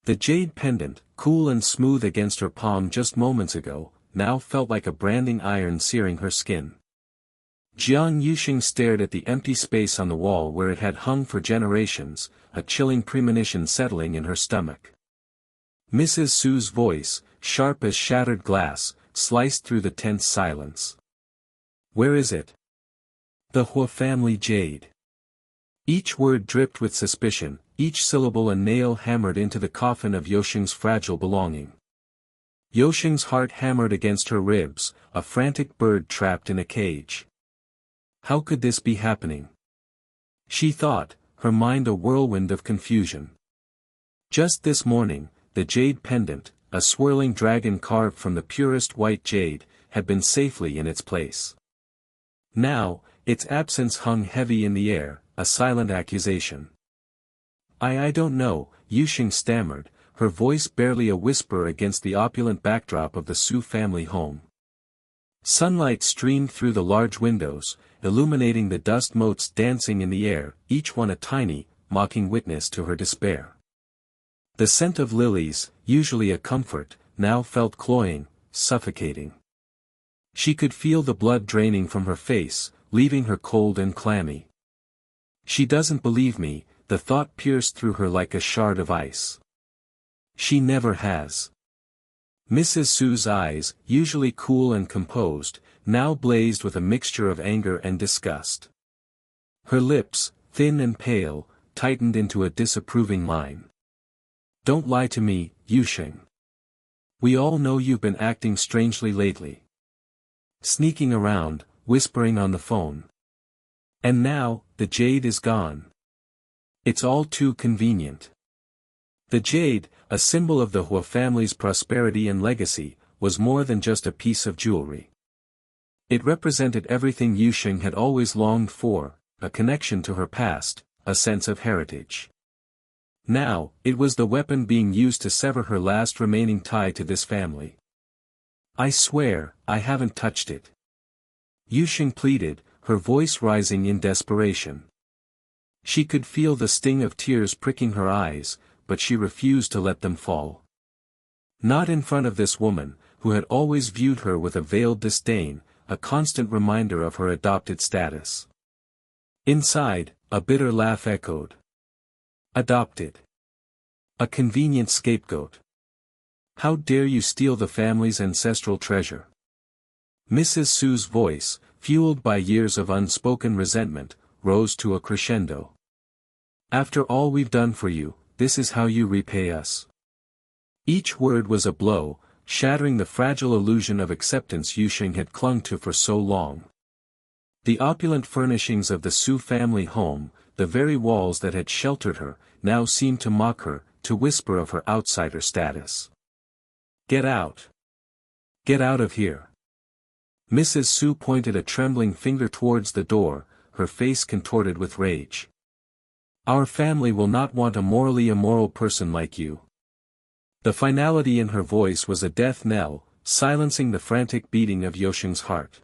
The jade pendant, cool and smooth against her palm just moments ago, now felt like a branding iron searing her skin. Jiang Yuxing stared at the empty space on the wall where it had hung for generations, a chilling premonition settling in her stomach. Mrs. Su's voice, sharp as shattered glass, sliced through the tense silence. "Where is it?" "The Hua family jade." Each word dripped with suspicion, each syllable a nail hammered into the coffin of Yoshing's fragile belonging. Yoshing's heart hammered against her ribs, a frantic bird trapped in a cage. How could this be happening? She thought, her mind a whirlwind of confusion. Just this morning, the jade pendant, a swirling dragon carved from the purest white jade, had been safely in its place. Now, its absence hung heavy in the air, a silent accusation. I don't know," Yuxing stammered, her voice barely a whisper against the opulent backdrop of the Su family home. Sunlight streamed through the large windows, illuminating the dust motes dancing in the air, each one a tiny, mocking witness to her despair. The scent of lilies, usually a comfort, now felt cloying, suffocating. She could feel the blood draining from her face, leaving her cold and clammy. "She doesn't believe me," the thought pierced through her like a shard of ice. "She never has." Mrs. Su's eyes, usually cool and composed, now blazed with a mixture of anger and disgust. Her lips, thin and pale, tightened into a disapproving line. "Don't lie to me, Yuxing. We all know you've been acting strangely lately. Sneaking around, whispering on the phone. And now, the jade is gone. It's all too convenient." The jade, a symbol of the Hua family's prosperity and legacy, was more than just a piece of jewelry. It represented everything Yuxing had always longed for, a connection to her past, a sense of heritage. Now, it was the weapon being used to sever her last remaining tie to this family. "I swear, I haven't touched it," Yuxing pleaded, her voice rising in desperation. She could feel the sting of tears pricking her eyes, but she refused to let them fall. Not in front of this woman, who had always viewed her with a veiled disdain, a constant reminder of her adopted status. Inside, a bitter laugh echoed. "Adopted. A convenient scapegoat. How dare you steal the family's ancestral treasure?" Mrs. Su's voice, fueled by years of unspoken resentment, rose to a crescendo. "After all we've done for you, this is how you repay us." Each word was a blow, shattering the fragile illusion of acceptance Yuxing had clung to for so long. The opulent furnishings of the Su family home, the very walls that had sheltered her, now seemed to mock her, to whisper of her outsider status. "Get out! Get out of here!" Mrs. Su pointed a trembling finger towards the door, her face contorted with rage. "Our family will not want a morally immoral person like you." The finality in her voice was a death knell, silencing the frantic beating of Yoshing's heart.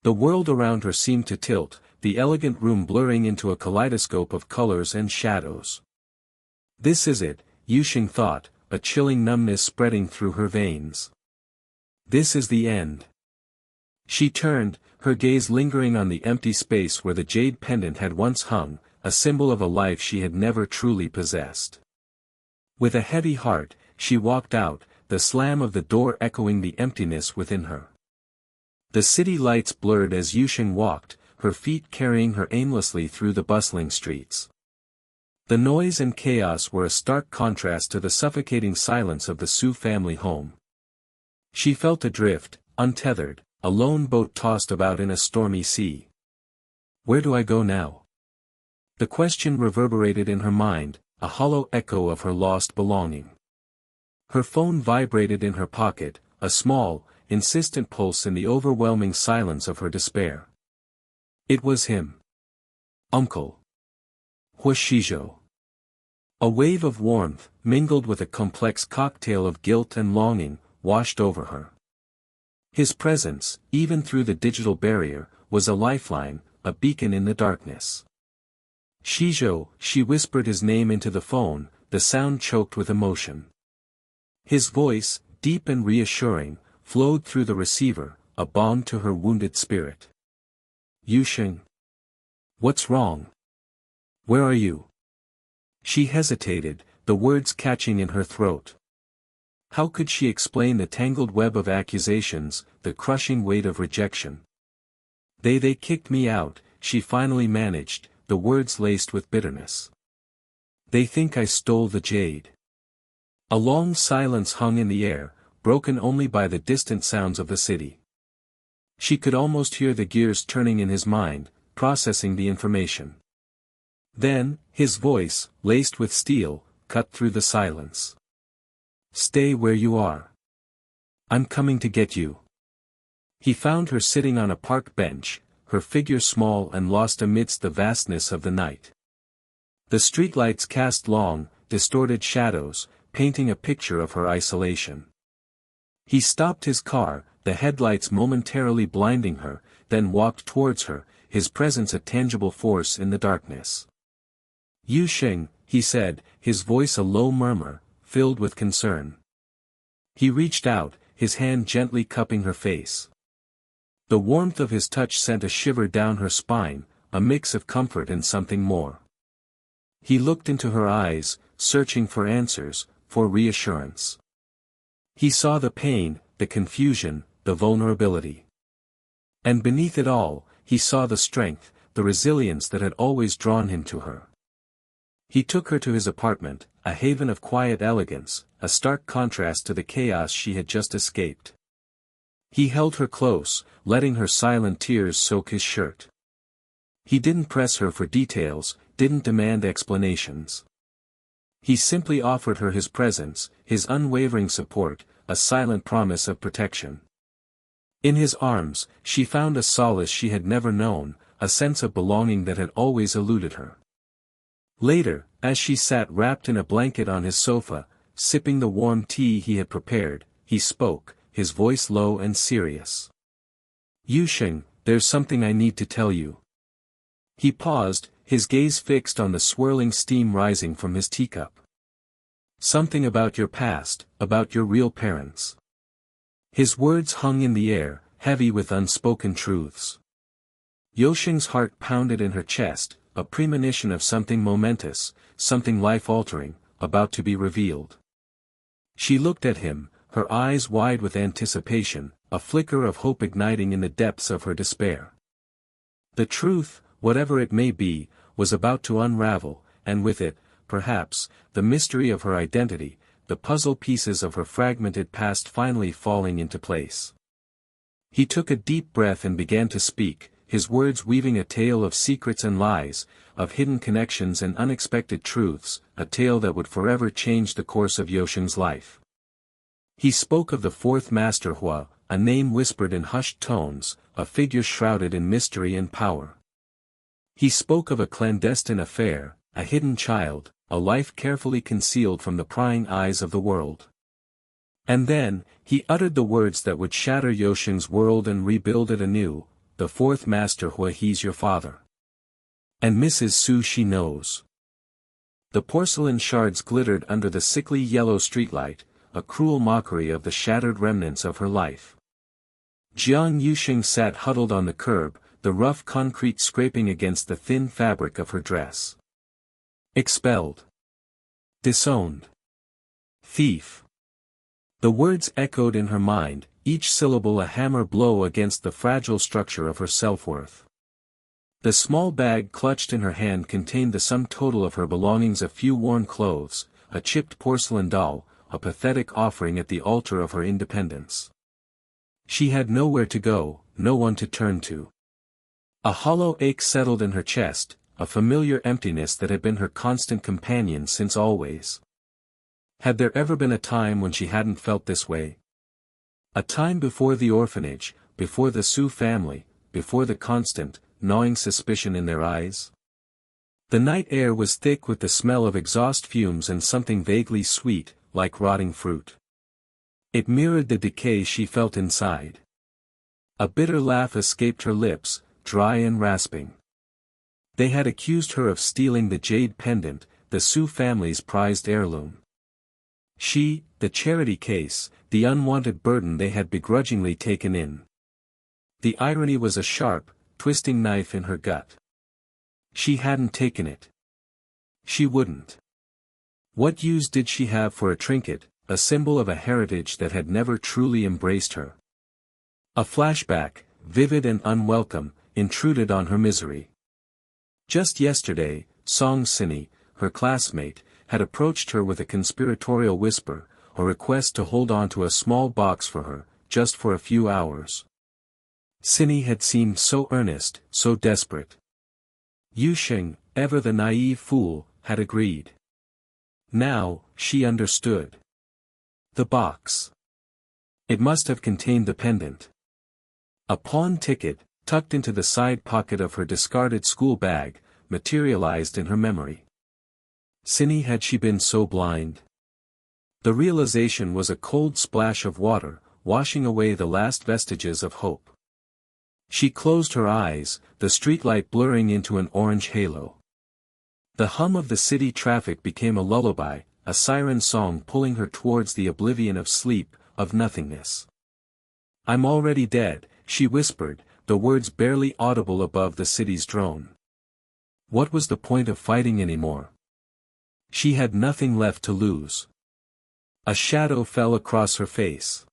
The world around her seemed to tilt, the elegant room blurring into a kaleidoscope of colors and shadows. This is it, Yuxing thought, a chilling numbness spreading through her veins. This is the end. She turned, her gaze lingering on the empty space where the jade pendant had once hung, a symbol of a life she had never truly possessed. With a heavy heart, she walked out, the slam of the door echoing the emptiness within her. The city lights blurred as Yuxing walked, her feet carrying her aimlessly through the bustling streets. The noise and chaos were a stark contrast to the suffocating silence of the Su family home. She felt adrift, untethered, a lone boat tossed about in a stormy sea. Where do I go now? The question reverberated in her mind, a hollow echo of her lost belonging. Her phone vibrated in her pocket, a small, insistent pulse in the overwhelming silence of her despair. It was him. Uncle. Huashizhou. A wave of warmth, mingled with a complex cocktail of guilt and longing, washed over her. His presence, even through the digital barrier, was a lifeline, a beacon in the darkness. Shizhou, she whispered his name into the phone, the the sound choked with emotion. His voice, deep and reassuring, flowed through the receiver, a balm to her wounded spirit. Yusheng. What's wrong? Where are you? She hesitated, the words catching in her throat. How could she explain the tangled web of accusations, the crushing weight of rejection? They kicked me out, she finally managed, the words laced with bitterness. They think I stole the jade. A long silence hung in the air, broken only by the distant sounds of the city. She could almost hear the gears turning in his mind, processing the information. Then, his voice, laced with steel, cut through the silence. Stay where you are. I'm coming to get you. He found her sitting on a park bench, her figure small and lost amidst the vastness of the night. The streetlights cast long, distorted shadows, painting a picture of her isolation. He stopped his car, the headlights momentarily blinding her, then walked towards her, his presence a tangible force in the darkness. Yusheng, he said, his voice a low murmur, filled with concern. He reached out, his hand gently cupping her face. The warmth of his touch sent a shiver down her spine, a mix of comfort and something more. He looked into her eyes, searching for answers, for reassurance. He saw the pain, the confusion, the vulnerability. And beneath it all, he saw the strength, the resilience that had always drawn him to her. He took her to his apartment, a haven of quiet elegance, a stark contrast to the chaos she had just escaped. He held her close, letting her silent tears soak his shirt. He didn't press her for details, didn't demand explanations. He simply offered her his presence, his unwavering support, a silent promise of protection. In his arms, she found a solace she had never known, a sense of belonging that had always eluded her. Later, as she sat wrapped in a blanket on his sofa, sipping the warm tea he had prepared, he spoke, his voice low and serious. Yusheng, there's something I need to tell you. He paused, his gaze fixed on the swirling steam rising from his teacup. Something about your past, about your real parents. His words hung in the air, heavy with unspoken truths. Yusheng's heart pounded in her chest, a premonition of something momentous, something life-altering, about to be revealed. She looked at him, her eyes wide with anticipation, a flicker of hope igniting in the depths of her despair. The truth, whatever it may be, was about to unravel, and with it, perhaps, the mystery of her identity, the puzzle pieces of her fragmented past finally falling into place. He took a deep breath and began to speak, his words weaving a tale of secrets and lies, of hidden connections and unexpected truths, a tale that would forever change the course of Yusheng's life. He spoke of the fourth master Hua, a name whispered in hushed tones, a figure shrouded in mystery and power. He spoke of a clandestine affair, a hidden child, a life carefully concealed from the prying eyes of the world. And then, he uttered the words that would shatter Yusheng's world and rebuild it anew, the fourth master Hua, he's your father. And Mrs. Su, she knows. The porcelain shards glittered under the sickly yellow streetlight, a cruel mockery of the shattered remnants of her life. Jiang Yusheng sat huddled on the curb, the rough concrete scraping against the thin fabric of her dress. Expelled. Disowned. Thief. The words echoed in her mind, each syllable a hammer blow against the fragile structure of her self-worth. The small bag clutched in her hand contained the sum total of her belongings: a few worn clothes, a chipped porcelain doll, a pathetic offering at the altar of her independence. She had nowhere to go, no one to turn to. A hollow ache settled in her chest, a familiar emptiness that had been her constant companion since always. Had there ever been a time when she hadn't felt this way? A time before the orphanage, before the Su family, before the constant, gnawing suspicion in their eyes? The night air was thick with the smell of exhaust fumes and something vaguely sweet, like rotting fruit. It mirrored the decay she felt inside. A bitter laugh escaped her lips, dry and rasping. They had accused her of stealing the jade pendant, the Su family's prized heirloom. She, the charity case, the unwanted burden they had begrudgingly taken in. The irony was a sharp, twisting knife in her gut. She hadn't taken it. She wouldn't. What use did she have for a trinket, a symbol of a heritage that had never truly embraced her? A flashback, vivid and unwelcome, intruded on her misery. Just yesterday, Song Sini, her classmate, had approached her with a conspiratorial whisper, a request to hold on to a small box for her, just for a few hours. Sini had seemed so earnest, so desperate. Yusheng, ever the naive fool, had agreed. Now, she understood. The box. It must have contained the pendant. A pawn ticket, tucked into the side pocket of her discarded school bag, materialized in her memory. Sini, had she been so blind? The realization was a cold splash of water, washing away the last vestiges of hope. She closed her eyes, the streetlight blurring into an orange halo. The hum of the city traffic became a lullaby, a siren song pulling her towards the oblivion of sleep, of nothingness. "I'm already dead," she whispered, the words barely audible above the city's drone. What was the point of fighting anymore? She had nothing left to lose. A shadow fell across her face.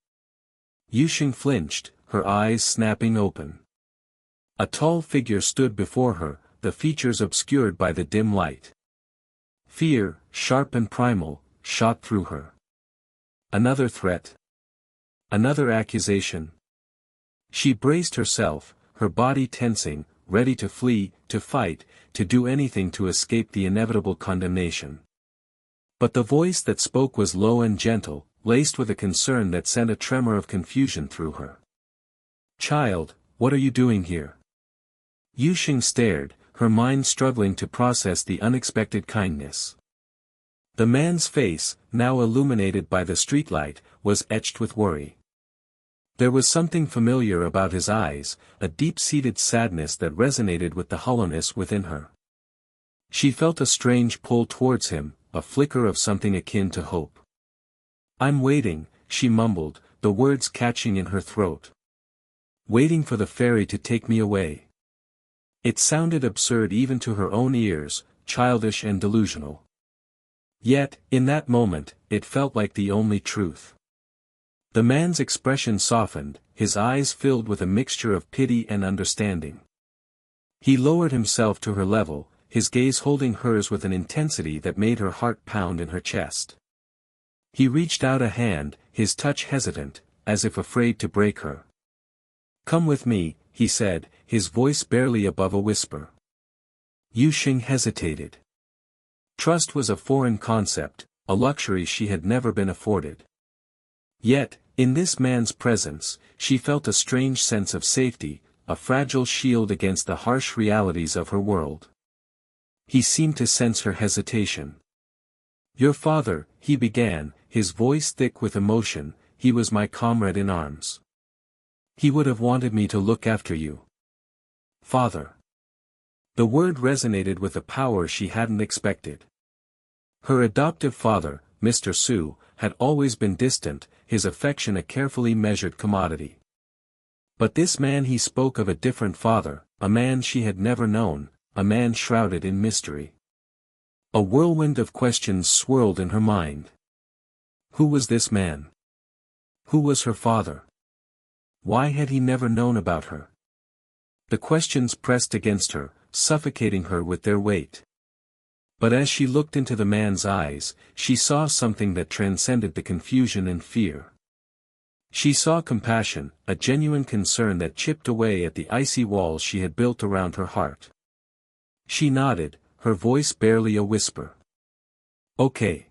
Yusheng flinched, her eyes snapping open. A tall figure stood before her, the features obscured by the dim light. Fear, sharp and primal, shot through her. Another threat. Another accusation. She braced herself, her body tensing, ready to flee, to fight, to do anything to escape the inevitable condemnation. But the voice that spoke was low and gentle, laced with a concern that sent a tremor of confusion through her. "Child, what are you doing here?" Yusheng stared, her mind struggling to process the unexpected kindness. The man's face, now illuminated by the streetlight, was etched with worry. There was something familiar about his eyes, a deep-seated sadness that resonated with the hollowness within her. She felt a strange pull towards him, a flicker of something akin to hope. "I'm waiting," she mumbled, the words catching in her throat. "Waiting for the fairy to take me away." It sounded absurd even to her own ears, childish and delusional. Yet, in that moment, it felt like the only truth. The man's expression softened, his eyes filled with a mixture of pity and understanding. He lowered himself to her level, his gaze holding hers with an intensity that made her heart pound in her chest. He reached out a hand, his touch hesitant, as if afraid to break her. "Come with me," he said, his voice barely above a whisper. Yusheng hesitated. Trust was a foreign concept, a luxury she had never been afforded. Yet, in this man's presence, she felt a strange sense of safety, a fragile shield against the harsh realities of her world. He seemed to sense her hesitation. "Your father," he began, his voice thick with emotion, "he was my comrade in arms. He would have wanted me to look after you." Father. The word resonated with a power she hadn't expected. Her adoptive father, Mr. Su, had always been distant, his affection a carefully measured commodity. But this man, he spoke of a different father, a man she had never known, a man shrouded in mystery. A whirlwind of questions swirled in her mind. Who was this man? Who was her father? Why had he never known about her? The questions pressed against her, suffocating her with their weight. But as she looked into the man's eyes, she saw something that transcended the confusion and fear. She saw compassion, a genuine concern that chipped away at the icy walls she had built around her heart. She nodded, her voice barely a whisper. "Okay."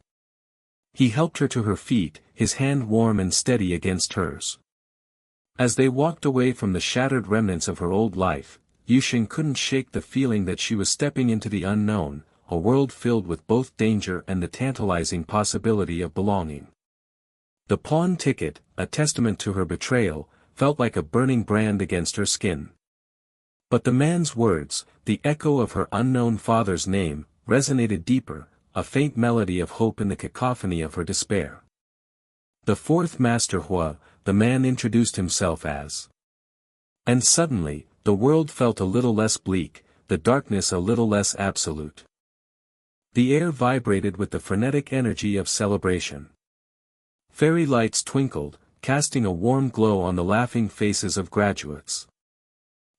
He helped her to her feet, his hand warm and steady against hers. As they walked away from the shattered remnants of her old life, Yusheng couldn't shake the feeling that she was stepping into the unknown, a world filled with both danger and the tantalizing possibility of belonging. The pawn ticket, a testament to her betrayal, felt like a burning brand against her skin. But the man's words, the echo of her unknown father's name, resonated deeper, a faint melody of hope in the cacophony of her despair. The fourth master Hua, the man introduced himself as. And suddenly, the world felt a little less bleak, the darkness a little less absolute. The air vibrated with the frenetic energy of celebration. Fairy lights twinkled, casting a warm glow on the laughing faces of graduates.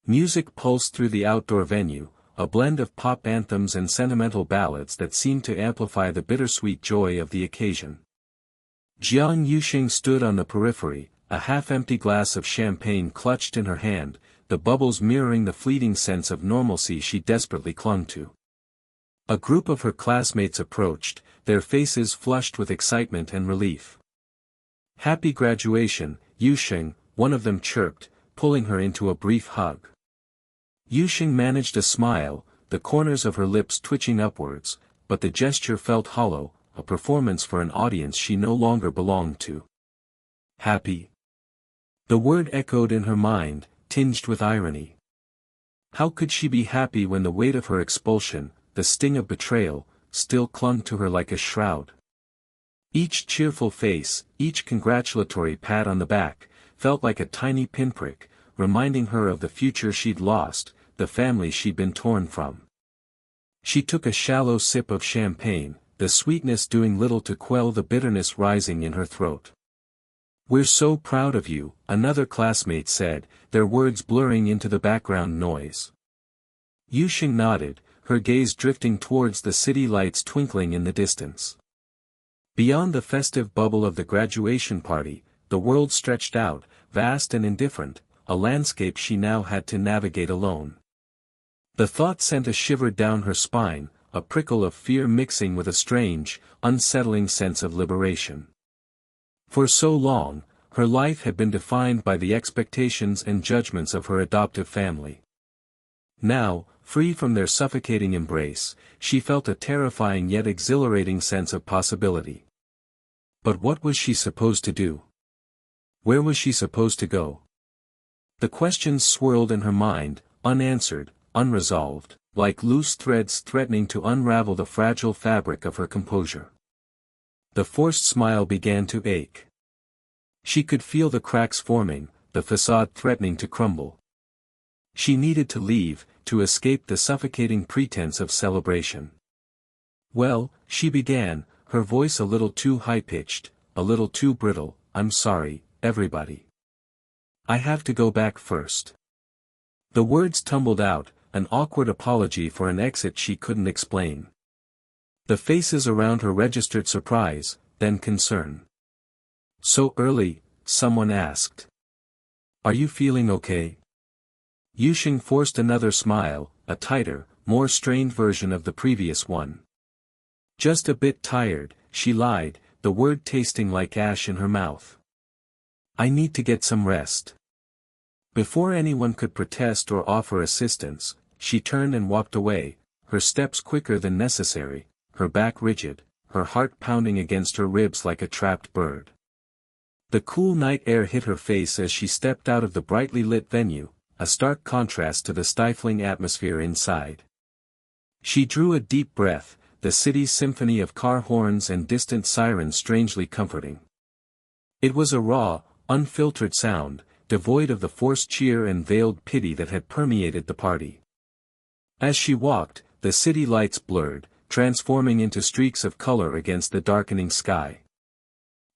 Music pulsed through the outdoor venue, a blend of pop anthems and sentimental ballads that seemed to amplify the bittersweet joy of the occasion. Jiang Yuxing stood on the periphery, a half-empty glass of champagne clutched in her hand, the bubbles mirroring the fleeting sense of normalcy she desperately clung to. A group of her classmates approached, their faces flushed with excitement and relief. "Happy graduation, Yuxing," one of them chirped, pulling her into a brief hug. Yuxing managed a smile, the corners of her lips twitching upwards, but the gesture felt hollow, a performance for an audience she no longer belonged to. Happy? The word echoed in her mind, tinged with irony. How could she be happy when the weight of her expulsion, the sting of betrayal, still clung to her like a shroud? Each cheerful face, each congratulatory pat on the back, felt like a tiny pinprick, reminding her of the future she'd lost, the family she'd been torn from. She took a shallow sip of champagne, the sweetness doing little to quell the bitterness rising in her throat. "We're so proud of you," another classmate said, their words blurring into the background noise. Yuxing nodded, her gaze drifting towards the city lights twinkling in the distance. Beyond the festive bubble of the graduation party, the world stretched out, vast and indifferent, a landscape she now had to navigate alone. The thought sent a shiver down her spine, a prickle of fear mixing with a strange, unsettling sense of liberation. For so long, her life had been defined by the expectations and judgments of her adoptive family. Now, free from their suffocating embrace, she felt a terrifying yet exhilarating sense of possibility. But what was she supposed to do? Where was she supposed to go? The questions swirled in her mind, unanswered, unresolved, like loose threads threatening to unravel the fragile fabric of her composure. The forced smile began to ache. She could feel the cracks forming, the facade threatening to crumble. She needed to leave, to escape the suffocating pretense of celebration. "Well," she began, her voice a little too high-pitched, a little too brittle, "I'm sorry, everybody. I have to go back first." The words tumbled out, an awkward apology for an exit she couldn't explain. The faces around her registered surprise, then concern. "So early?" someone asked. "Are you feeling okay?" Yuxing forced another smile, a tighter, more strained version of the previous one. "Just a bit tired," she lied, the word tasting like ash in her mouth. "I need to get some rest." Before anyone could protest or offer assistance, she turned and walked away, her steps quicker than necessary, her back rigid, her heart pounding against her ribs like a trapped bird. The cool night air hit her face as she stepped out of the brightly lit venue, a stark contrast to the stifling atmosphere inside. She drew a deep breath, the city's symphony of car horns and distant sirens strangely comforting. It was a raw, unfiltered sound, devoid of the forced cheer and veiled pity that had permeated the party. As she walked, the city lights blurred, transforming into streaks of color against the darkening sky.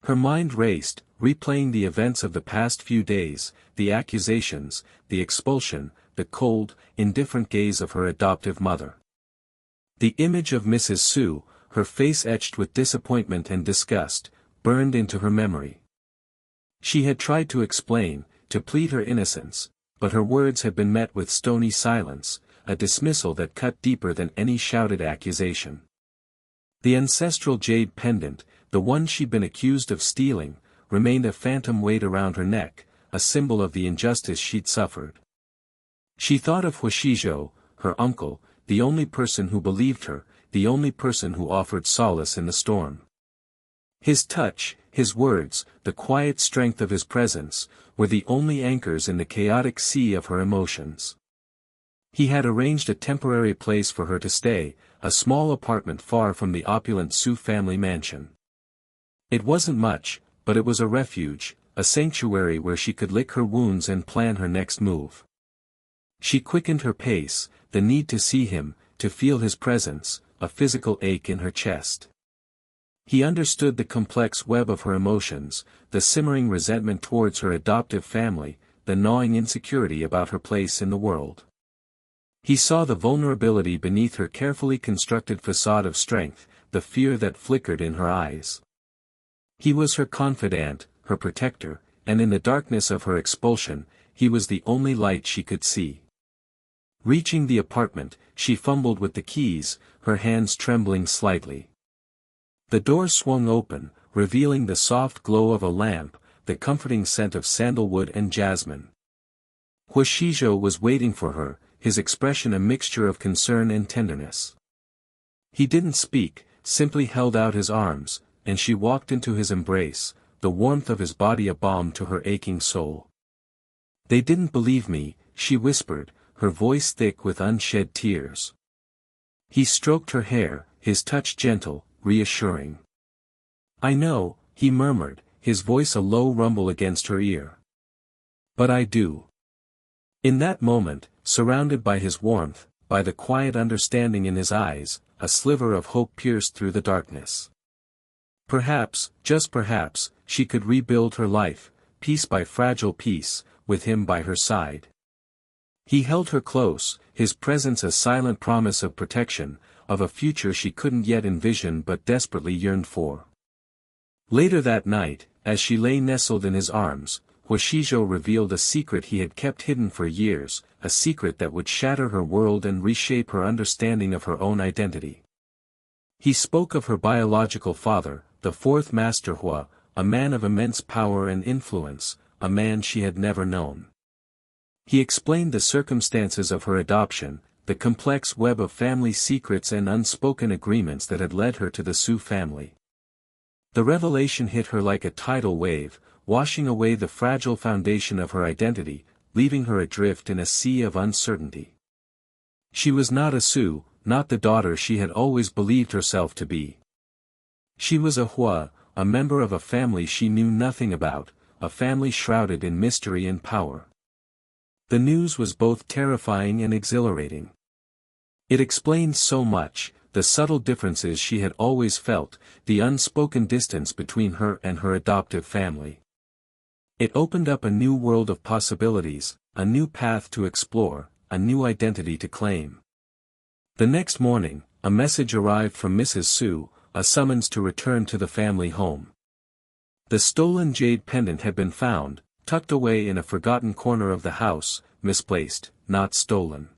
Her mind raced, replaying the events of the past few days, the accusations, the expulsion, the cold, indifferent gaze of her adoptive mother. The image of Mrs. Su, her face etched with disappointment and disgust, burned into her memory. She had tried to explain, to plead her innocence, but her words had been met with stony silence, a dismissal that cut deeper than any shouted accusation. The ancestral jade pendant, the one she'd been accused of stealing, remained a phantom weight around her neck, a symbol of the injustice she'd suffered. She thought of Huashizhou, her uncle, the only person who believed her, the only person who offered solace in the storm. His touch, his words, the quiet strength of his presence, were the only anchors in the chaotic sea of her emotions. He had arranged a temporary place for her to stay, a small apartment far from the opulent Su family mansion. It wasn't much, but it was a refuge, a sanctuary where she could lick her wounds and plan her next move. She quickened her pace, the need to see him, to feel his presence, a physical ache in her chest. He understood the complex web of her emotions, the simmering resentment towards her adoptive family, the gnawing insecurity about her place in the world. He saw the vulnerability beneath her carefully constructed facade of strength, the fear that flickered in her eyes. He was her confidant, her protector, and in the darkness of her expulsion, he was the only light she could see. Reaching the apartment, she fumbled with the keys, her hands trembling slightly. The door swung open, revealing the soft glow of a lamp, the comforting scent of sandalwood and jasmine. Huashizhou was waiting for her, his expression a mixture of concern and tenderness. He didn't speak, simply held out his arms, and she walked into his embrace, the warmth of his body a balm to her aching soul. "They didn't believe me," she whispered, her voice thick with unshed tears. He stroked her hair, his touch gentle, reassuring. "I know," he murmured, his voice a low rumble against her ear. "But I do." In that moment, surrounded by his warmth, by the quiet understanding in his eyes, a sliver of hope pierced through the darkness. Perhaps, just perhaps, she could rebuild her life, piece by fragile piece, with him by her side. He held her close, his presence a silent promise of protection, of a future she couldn't yet envision but desperately yearned for. Later that night, as she lay nestled in his arms, Huashizhou revealed a secret he had kept hidden for years, a secret that would shatter her world and reshape her understanding of her own identity. He spoke of her biological father, the fourth Master Hua, a man of immense power and influence, a man she had never known. He explained the circumstances of her adoption, the complex web of family secrets and unspoken agreements that had led her to the Su family. The revelation hit her like a tidal wave, washing away the fragile foundation of her identity, leaving her adrift in a sea of uncertainty. She was not a Su, not the daughter she had always believed herself to be. She was a Hua, a member of a family she knew nothing about, a family shrouded in mystery and power. The news was both terrifying and exhilarating. It explained so much, the subtle differences she had always felt, the unspoken distance between her and her adoptive family. It opened up a new world of possibilities, a new path to explore, a new identity to claim. The next morning, a message arrived from Mrs. Su, a summons to return to the family home. The stolen jade pendant had been found, tucked away in a forgotten corner of the house, misplaced, not stolen.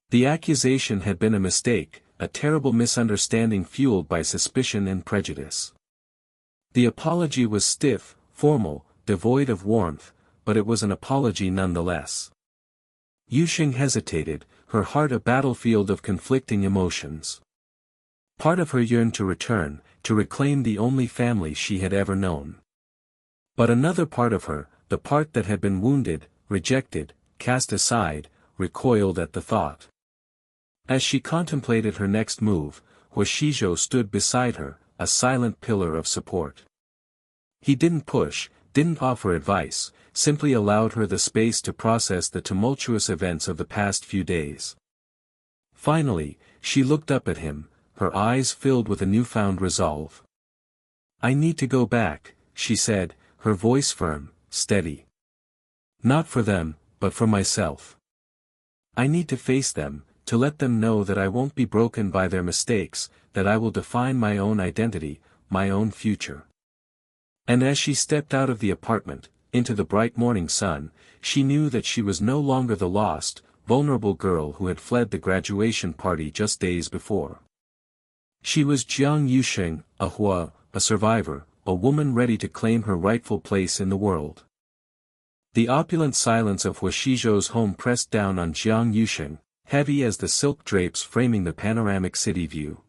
The accusation had been a mistake, a terrible misunderstanding fueled by suspicion and prejudice. The apology was stiff, formal, devoid of warmth, but it was an apology nonetheless. Yuxing hesitated, her heart a battlefield of conflicting emotions. Part of her yearned to return, to reclaim the only family she had ever known. But another part of her, the part that had been wounded, rejected, cast aside, recoiled at the thought. As she contemplated her next move, Huashizhou stood beside her, a silent pillar of support. He didn't push, didn't offer advice, simply allowed her the space to process the tumultuous events of the past few days. Finally, she looked up at him, her eyes filled with a newfound resolve. "I need to go back," she said, her voice firm, steady. "Not for them, but for myself. I need to face them, to let them know that I won't be broken by their mistakes, that I will define my own identity, my own future." And as she stepped out of the apartment, into the bright morning sun, she knew that she was no longer the lost, vulnerable girl who had fled the graduation party just days before. She was Jiang Yuxing, a Hua, a survivor, a woman ready to claim her rightful place in the world. The opulent silence of Huashizhou's home pressed down on Jiang Yuxing, heavy as the silk drapes framing the panoramic city view.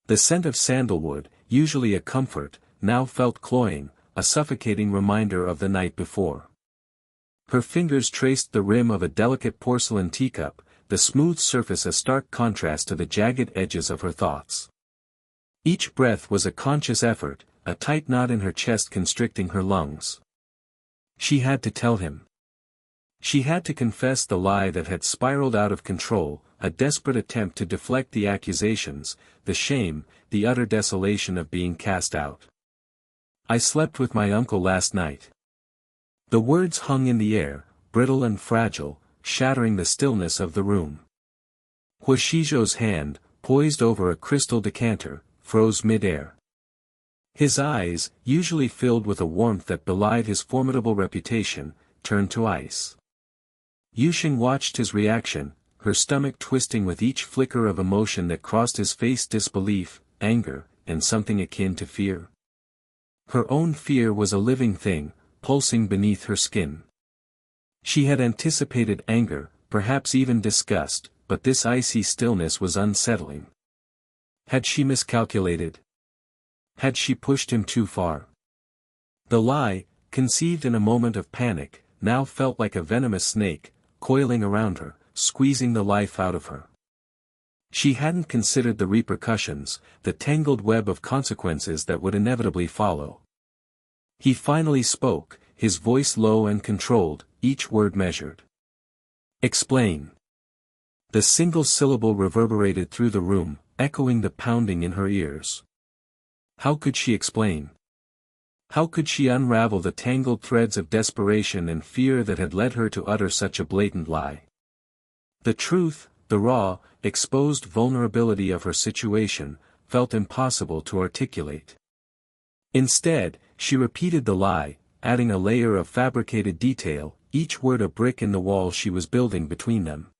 The scent of sandalwood, usually a comfort, now felt cloying, a suffocating reminder of the night before. Her fingers traced the rim of a delicate porcelain teacup, the smooth surface a stark contrast to the jagged edges of her thoughts. Each breath was a conscious effort, a tight knot in her chest constricting her lungs. She had to tell him. She had to confess the lie that had spiraled out of control, a desperate attempt to deflect the accusations, the shame, the utter desolation of being cast out. "I slept with my uncle last night." The words hung in the air, brittle and fragile, shattering the stillness of the room. Huashijo's hand, poised over a crystal decanter, froze mid-air. His eyes, usually filled with a warmth that belied his formidable reputation, turned to ice. Yuxing watched his reaction, her stomach twisting with each flicker of emotion that crossed his face: disbelief, anger, and something akin to fear. Her own fear was a living thing, pulsing beneath her skin. She had anticipated anger, perhaps even disgust, but this icy stillness was unsettling. Had she miscalculated? Had she pushed him too far? The lie, conceived in a moment of panic, now felt like a venomous snake, coiling around her, squeezing the life out of her. She hadn't considered the repercussions, the tangled web of consequences that would inevitably follow. He finally spoke, his voice low and controlled, each word measured. "Explain." The single syllable reverberated through the room, echoing the pounding in her ears. How could she explain? How could she unravel the tangled threads of desperation and fear that had led her to utter such a blatant lie? The truth, the raw, exposed vulnerability of her situation, felt impossible to articulate. Instead, she repeated the lie, adding a layer of fabricated detail, each word a brick in the wall she was building between them.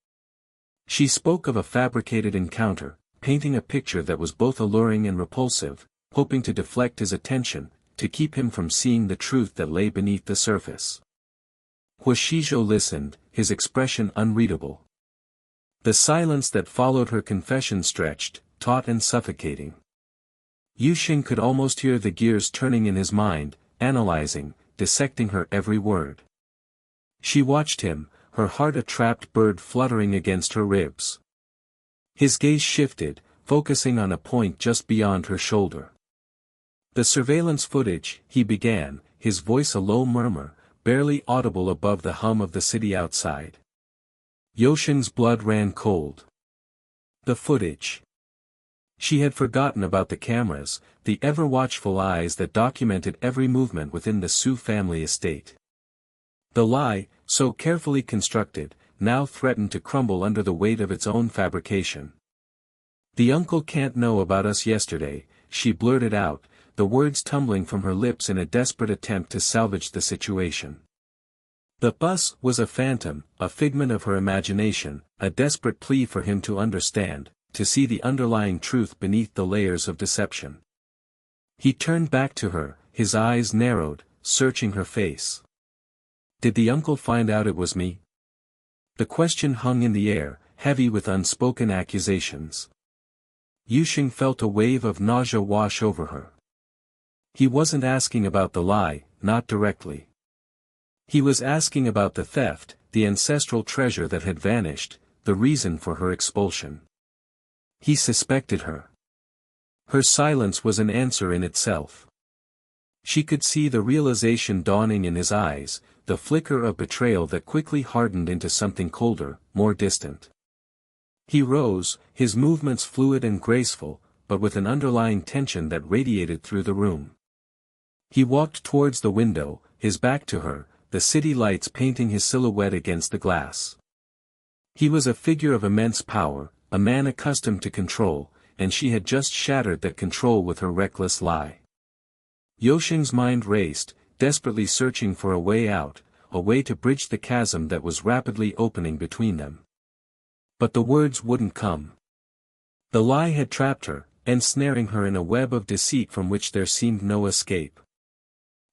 She spoke of a fabricated encounter, painting a picture that was both alluring and repulsive, hoping to deflect his attention, to keep him from seeing the truth that lay beneath the surface. Huashijo listened, his expression unreadable. The silence that followed her confession stretched, taut and suffocating. Yuxing could almost hear the gears turning in his mind, analyzing, dissecting her every word. She watched him, her heart a trapped bird fluttering against her ribs. His gaze shifted, focusing on a point just beyond her shoulder. "The surveillance footage," he began, his voice a low murmur, barely audible above the hum of the city outside. Yuxing's blood ran cold. The footage. She had forgotten about the cameras, the ever-watchful eyes that documented every movement within the Su family estate. The lie, so carefully constructed, now threatened to crumble under the weight of its own fabrication. "The uncle can't know about us yesterday," she blurted out, the words tumbling from her lips in a desperate attempt to salvage the situation. The bus was a phantom, a figment of her imagination, a desperate plea for him to understand, to see the underlying truth beneath the layers of deception. He turned back to her, his eyes narrowed, searching her face. "Did the uncle find out it was me?" The question hung in the air, heavy with unspoken accusations. Yuxing felt a wave of nausea wash over her. He wasn't asking about the lie, not directly. He was asking about the theft, the ancestral treasure that had vanished, the reason for her expulsion. He suspected her. Her silence was an answer in itself. She could see the realization dawning in his eyes, the flicker of betrayal that quickly hardened into something colder, more distant. He rose, his movements fluid and graceful, but with an underlying tension that radiated through the room. He walked towards the window, his back to her, the city lights painting his silhouette against the glass. He was a figure of immense power, a man accustomed to control, and she had just shattered that control with her reckless lie. Yuxing's mind raced, desperately searching for a way out, a way to bridge the chasm that was rapidly opening between them. But the words wouldn't come. The lie had trapped her, ensnaring her in a web of deceit from which there seemed no escape.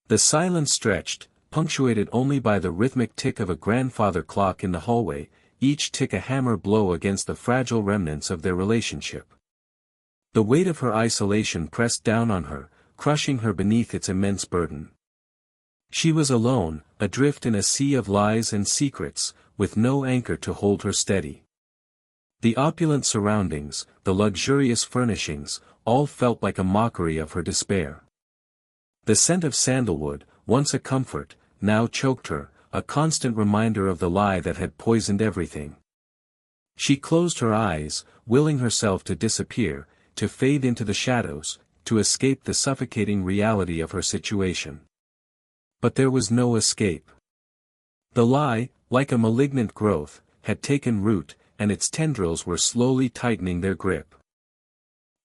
The silence stretched, punctuated only by the rhythmic tick of a grandfather clock in the hallway, each tick a hammer blow against the fragile remnants of their relationship. The weight of her isolation pressed down on her, crushing her beneath its immense burden. She was alone, adrift in a sea of lies and secrets, with no anchor to hold her steady. The opulent surroundings, the luxurious furnishings, all felt like a mockery of her despair. The scent of sandalwood, once a comfort, now choked her, a constant reminder of the lie that had poisoned everything. She closed her eyes, willing herself to disappear, to fade into the shadows, to escape the suffocating reality of her situation. But there was no escape. The lie, like a malignant growth, had taken root, and its tendrils were slowly tightening their grip.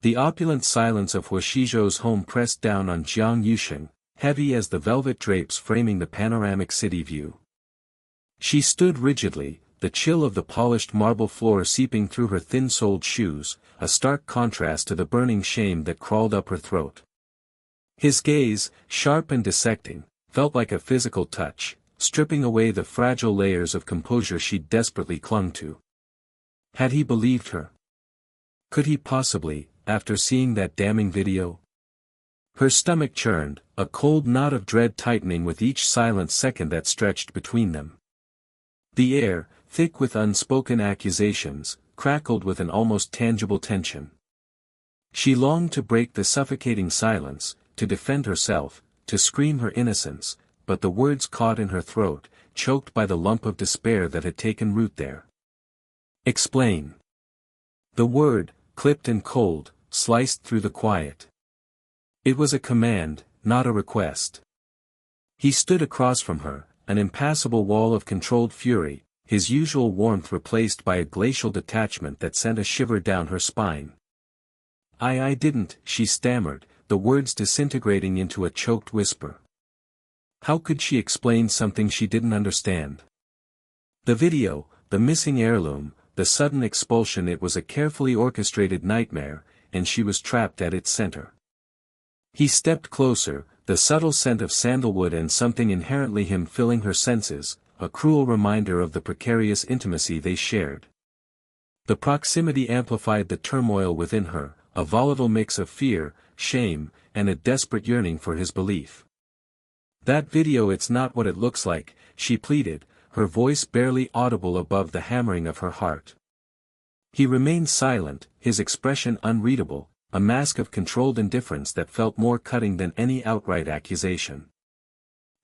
The opulent silence of Huashizhou's home pressed down on Jiang Yusheng, heavy as the velvet drapes framing the panoramic city view. She stood rigidly, the chill of the polished marble floor seeping through her thin-soled shoes, a stark contrast to the burning shame that crawled up her throat. His gaze, sharp and dissecting, felt like a physical touch, stripping away the fragile layers of composure she desperately clung to. Had he believed her? Could he possibly, after seeing that damning video? Her stomach churned, a cold knot of dread tightening with each silent second that stretched between them. The air, thick with unspoken accusations, crackled with an almost tangible tension. She longed to break the suffocating silence, to defend herself, to scream her innocence, but the words caught in her throat, choked by the lump of despair that had taken root there. Explain. The word, clipped and cold, sliced through the quiet. It was a command, not a request. He stood across from her, an impassable wall of controlled fury, his usual warmth replaced by a glacial detachment that sent a shiver down her spine. I didn't, she stammered, the words disintegrating into a choked whisper. How could she explain something she didn't understand? The video, the missing heirloom, the sudden expulsion, it was a carefully orchestrated nightmare, and she was trapped at its center. He stepped closer, the subtle scent of sandalwood and something inherently him filling her senses, a cruel reminder of the precarious intimacy they shared. The proximity amplified the turmoil within her, a volatile mix of fear, shame, and a desperate yearning for his belief. That video, it's not what it looks like, she pleaded, her voice barely audible above the hammering of her heart. He remained silent, his expression unreadable, a mask of controlled indifference that felt more cutting than any outright accusation.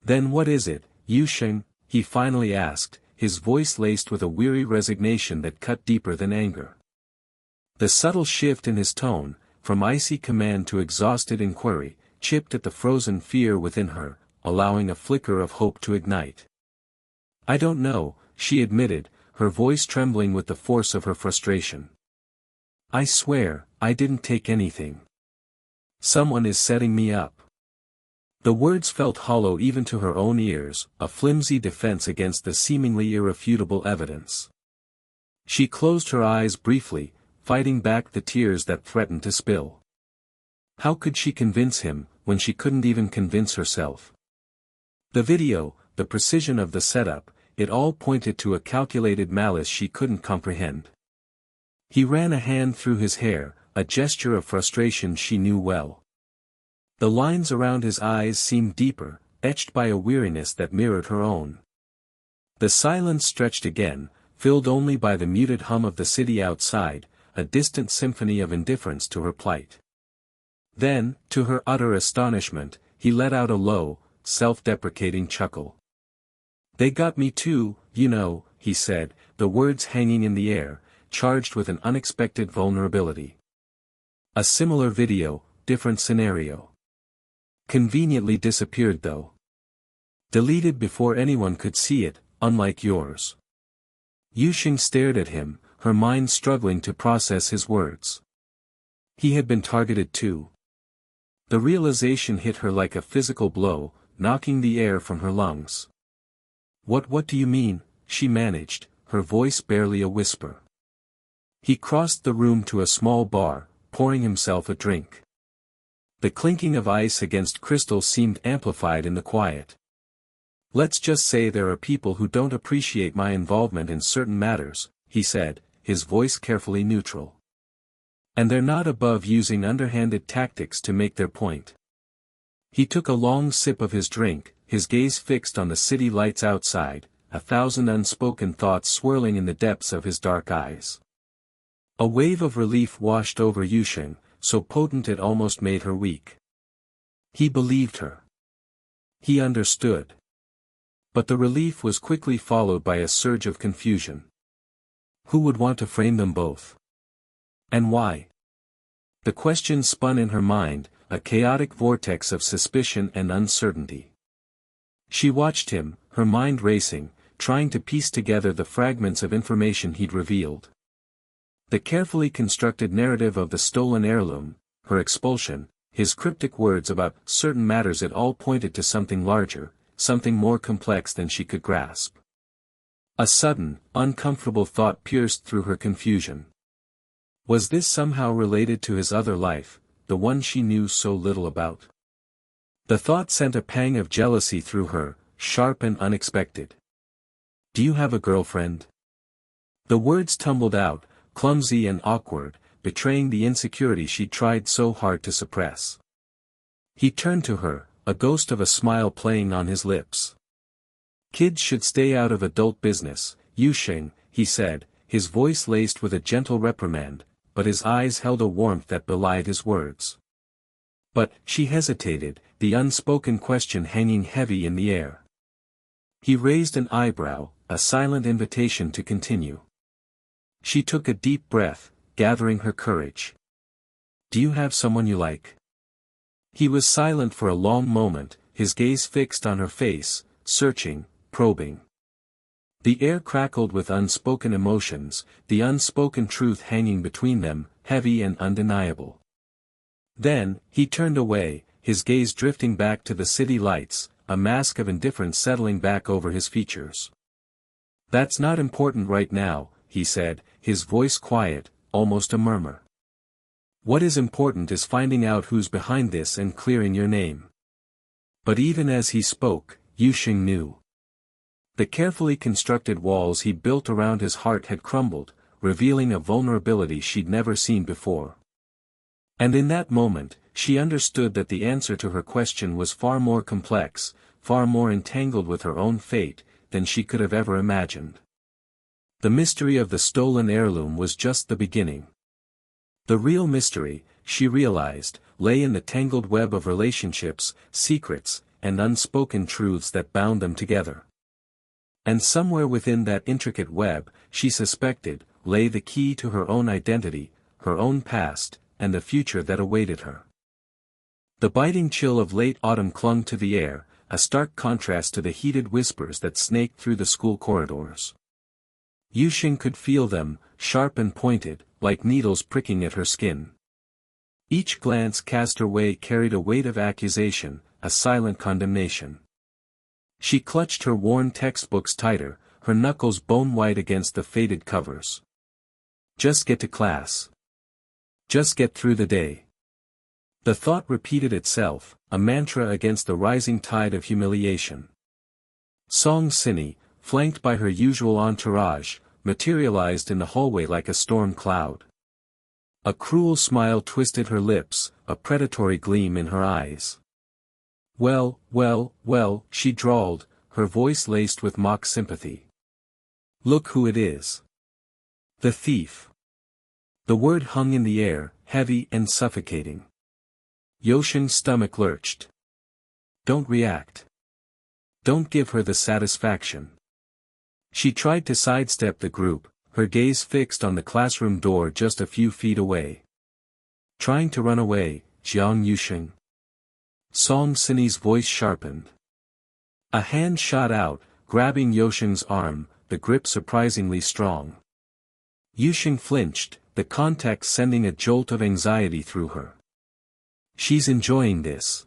Then what is it, Yusheng? He finally asked, his voice laced with a weary resignation that cut deeper than anger. The subtle shift in his tone, from icy command to exhausted inquiry, chipped at the frozen fear within her, allowing a flicker of hope to ignite. I don't know, she admitted, her voice trembling with the force of her frustration. I swear, I didn't take anything. Someone is setting me up. The words felt hollow even to her own ears, a flimsy defense against the seemingly irrefutable evidence. She closed her eyes briefly, fighting back the tears that threatened to spill. How could she convince him, when she couldn't even convince herself? The video, the precision of the setup, it all pointed to a calculated malice she couldn't comprehend. He ran a hand through his hair, a gesture of frustration she knew well. The lines around his eyes seemed deeper, etched by a weariness that mirrored her own. The silence stretched again, filled only by the muted hum of the city outside, a distant symphony of indifference to her plight. Then, to her utter astonishment, he let out a low, self-deprecating chuckle. They got me too, you know, he said, the words hanging in the air, charged with an unexpected vulnerability. A similar video, different scenario. Conveniently disappeared though. Deleted before anyone could see it, unlike yours. Yusheng stared at him, her mind struggling to process his words. He had been targeted too. The realization hit her like a physical blow, knocking the air from her lungs. What do you mean? She managed, her voice barely a whisper. He crossed the room to a small bar, pouring himself a drink. The clinking of ice against crystal seemed amplified in the quiet. Let's just say there are people who don't appreciate my involvement in certain matters, he said, his voice carefully neutral. And they're not above using underhanded tactics to make their point. He took a long sip of his drink, his gaze fixed on the city lights outside, 1,000 unspoken thoughts swirling in the depths of his dark eyes. A wave of relief washed over Yusheng, so potent it almost made her weak. He believed her. He understood. But the relief was quickly followed by a surge of confusion. Who would want to frame them both? And why? The question spun in her mind, a chaotic vortex of suspicion and uncertainty. She watched him, her mind racing, trying to piece together the fragments of information he'd revealed. The carefully constructed narrative of the stolen heirloom, her expulsion, his cryptic words about certain matters, it all pointed to something larger, something more complex than she could grasp. A sudden, uncomfortable thought pierced through her confusion. Was this somehow related to his other life, the one she knew so little about? The thought sent a pang of jealousy through her, sharp and unexpected. "Do you have a girlfriend?" The words tumbled out, clumsy and awkward, betraying the insecurity she'd tried so hard to suppress. He turned to her, a ghost of a smile playing on his lips. "Kids should stay out of adult business, Yusheng," he said, his voice laced with a gentle reprimand, but his eyes held a warmth that belied his words. But, she hesitated, the unspoken question hanging heavy in the air. He raised an eyebrow, a silent invitation to continue. She took a deep breath, gathering her courage. "Do you have someone you like?" He was silent for a long moment, his gaze fixed on her face, searching, probing. The air crackled with unspoken emotions, the unspoken truth hanging between them, heavy and undeniable. Then, he turned away, his gaze drifting back to the city lights, a mask of indifference settling back over his features. "That's not important right now," he said, his voice quiet, almost a murmur. "What is important is finding out who's behind this and clearing your name." But even as he spoke, Yusheng knew. The carefully constructed walls he built around his heart had crumbled, revealing a vulnerability she'd never seen before. And in that moment, she understood that the answer to her question was far more complex, far more entangled with her own fate, than she could have ever imagined. The mystery of the stolen heirloom was just the beginning. The real mystery, she realized, lay in the tangled web of relationships, secrets, and unspoken truths that bound them together. And somewhere within that intricate web, she suspected, lay the key to her own identity, her own past, and the future that awaited her. The biting chill of late autumn clung to the air, a stark contrast to the heated whispers that snaked through the school corridors. Yusheng could feel them, sharp and pointed, like needles pricking at her skin. Each glance cast her way carried a weight of accusation, a silent condemnation. She clutched her worn textbooks tighter, her knuckles bone-white against the faded covers. Just get to class. Just get through the day. The thought repeated itself, a mantra against the rising tide of humiliation. Song Sini, flanked by her usual entourage, materialized in the hallway like a storm cloud. A cruel smile twisted her lips, a predatory gleam in her eyes. "Well, well, well," she drawled, her voice laced with mock sympathy. "Look who it is. The thief." The word hung in the air, heavy and suffocating. Yusheng's stomach lurched. Don't react. Don't give her the satisfaction. She tried to sidestep the group, her gaze fixed on the classroom door just a few feet away. Trying to run away, Jiang Yusheng? Song Sini's voice sharpened. A hand shot out, grabbing Yusheng's arm, the grip surprisingly strong. Yusheng flinched, the contact sending a jolt of anxiety through her. She's enjoying this.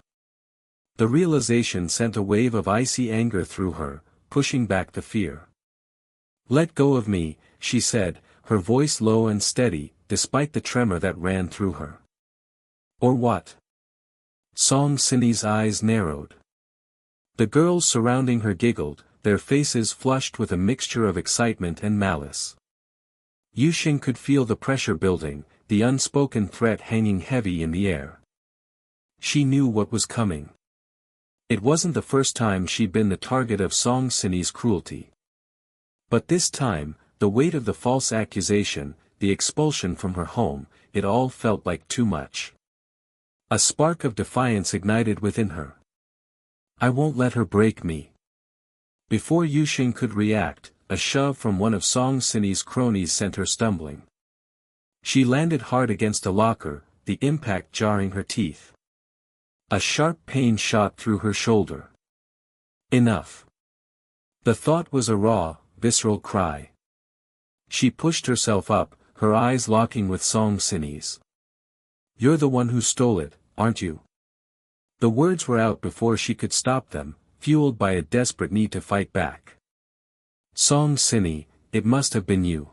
The realization sent a wave of icy anger through her, pushing back the fear. "Let go of me," she said, her voice low and steady, despite the tremor that ran through her. "Or what?" Song Sini's eyes narrowed. The girls surrounding her giggled, their faces flushed with a mixture of excitement and malice. Yusheng could feel the pressure building, the unspoken threat hanging heavy in the air. She knew what was coming. It wasn't the first time she'd been the target of Song Sini's cruelty. But this time, the weight of the false accusation, the expulsion from her home, it all felt like too much. A spark of defiance ignited within her. I won't let her break me. Before Yuxing could react, a shove from one of Song Sini's cronies sent her stumbling. She landed hard against a locker, the impact jarring her teeth. A sharp pain shot through her shoulder. Enough. The thought was a raw, visceral cry. She pushed herself up, her eyes locking with Song Sini's. You're the one who stole it, aren't you? The words were out before she could stop them, fueled by a desperate need to fight back. Song Sini, it must have been you.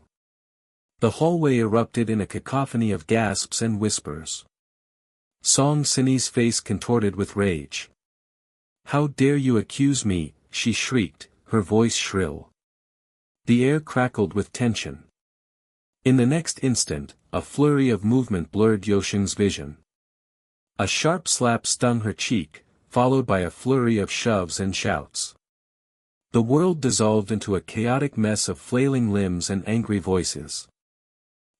The hallway erupted in a cacophony of gasps and whispers. Song Sini's face contorted with rage. How dare you accuse me, she shrieked, her voice shrill. The air crackled with tension. In the next instant, a flurry of movement blurred Yuxing's vision. A sharp slap stung her cheek, followed by a flurry of shoves and shouts. The world dissolved into a chaotic mess of flailing limbs and angry voices.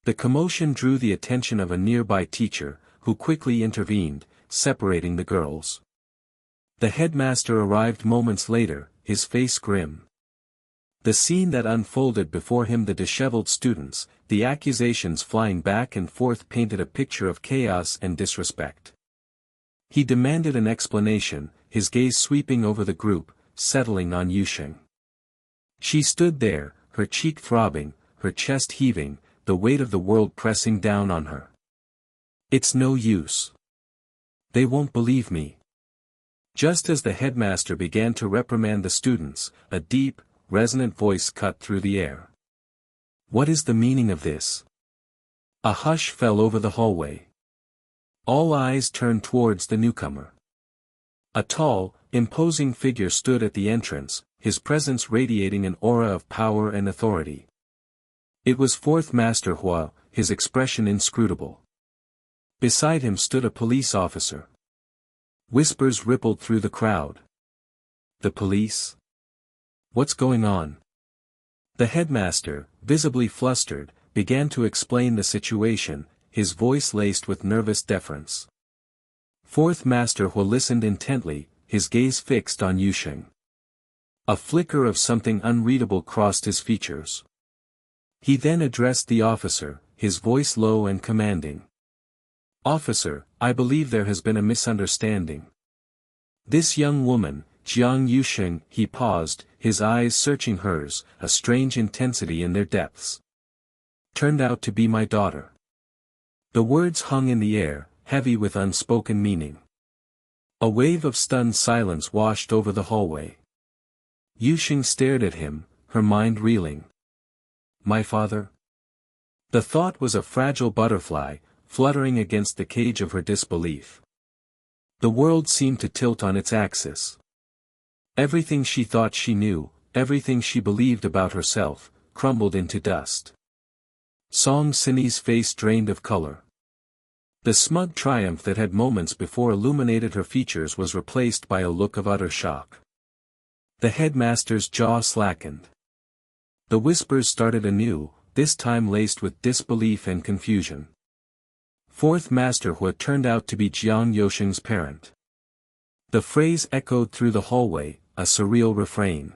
The commotion drew the attention of a nearby teacher, who quickly intervened, separating the girls. The headmaster arrived moments later, his face grim. The scene that unfolded before him, the disheveled students, the accusations flying back and forth, painted a picture of chaos and disrespect. He demanded an explanation, his gaze sweeping over the group, settling on Yuxing. She stood there, her cheek throbbing, her chest heaving, the weight of the world pressing down on her. It's no use. They won't believe me. Just as the headmaster began to reprimand the students, a deep, resonant voice cut through the air. What is the meaning of this? A hush fell over the hallway. All eyes turned towards the newcomer. A tall, imposing figure stood at the entrance, his presence radiating an aura of power and authority. It was Fourth Master Hua, his expression inscrutable. Beside him stood a police officer. Whispers rippled through the crowd. The police? What's going on? The headmaster, visibly flustered, began to explain the situation, his voice laced with nervous deference. Fourth Master Hua listened intently, his gaze fixed on Yuxing. A flicker of something unreadable crossed his features. He then addressed the officer, his voice low and commanding. Officer, I believe there has been a misunderstanding. This young woman, Jiang Yuxing, he paused, his eyes searching hers, a strange intensity in their depths. Turned out to be my daughter. The words hung in the air, heavy with unspoken meaning. A wave of stunned silence washed over the hallway. Yuxing stared at him, her mind reeling. My father? The thought was a fragile butterfly, fluttering against the cage of her disbelief. The world seemed to tilt on its axis. Everything she thought she knew, everything she believed about herself, crumbled into dust. Song Sini's face drained of color. The smug triumph that had moments before illuminated her features was replaced by a look of utter shock. The headmaster's jaw slackened. The whispers started anew, this time laced with disbelief and confusion. Fourth Master Hua turned out to be Jiang Yuxing's parent. The phrase echoed through the hallway, a surreal refrain.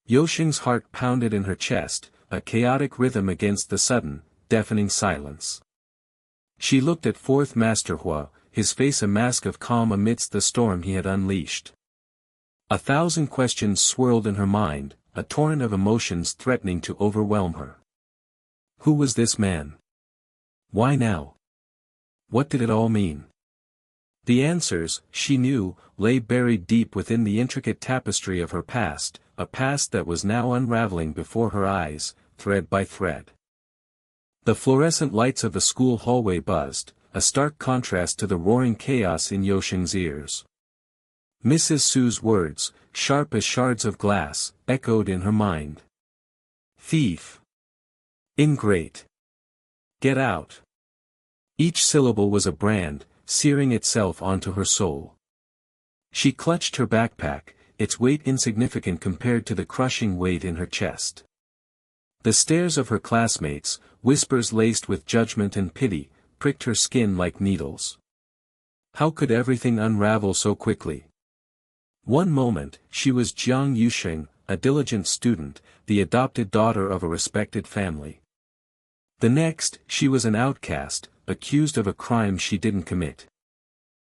Yuxing's heart pounded in her chest, a chaotic rhythm against the sudden, deafening silence. She looked at Fourth Master Hua, his face a mask of calm amidst the storm he had unleashed. 1,000 questions swirled in her mind, a torrent of emotions threatening to overwhelm her. Who was this man? Why now? What did it all mean? The answers, she knew, lay buried deep within the intricate tapestry of her past, a past that was now unraveling before her eyes, thread by thread. The fluorescent lights of the school hallway buzzed, a stark contrast to the roaring chaos in Yuxing's ears. Mrs. Su's words, sharp as shards of glass, echoed in her mind. Thief! Ingrate! Get out! Each syllable was a brand, searing itself onto her soul. She clutched her backpack, its weight insignificant compared to the crushing weight in her chest. The stares of her classmates, whispers laced with judgment and pity, pricked her skin like needles. How could everything unravel so quickly? One moment, she was Jiang Yusheng, a diligent student, the adopted daughter of a respected family. The next, she was an outcast, accused of a crime she didn't commit.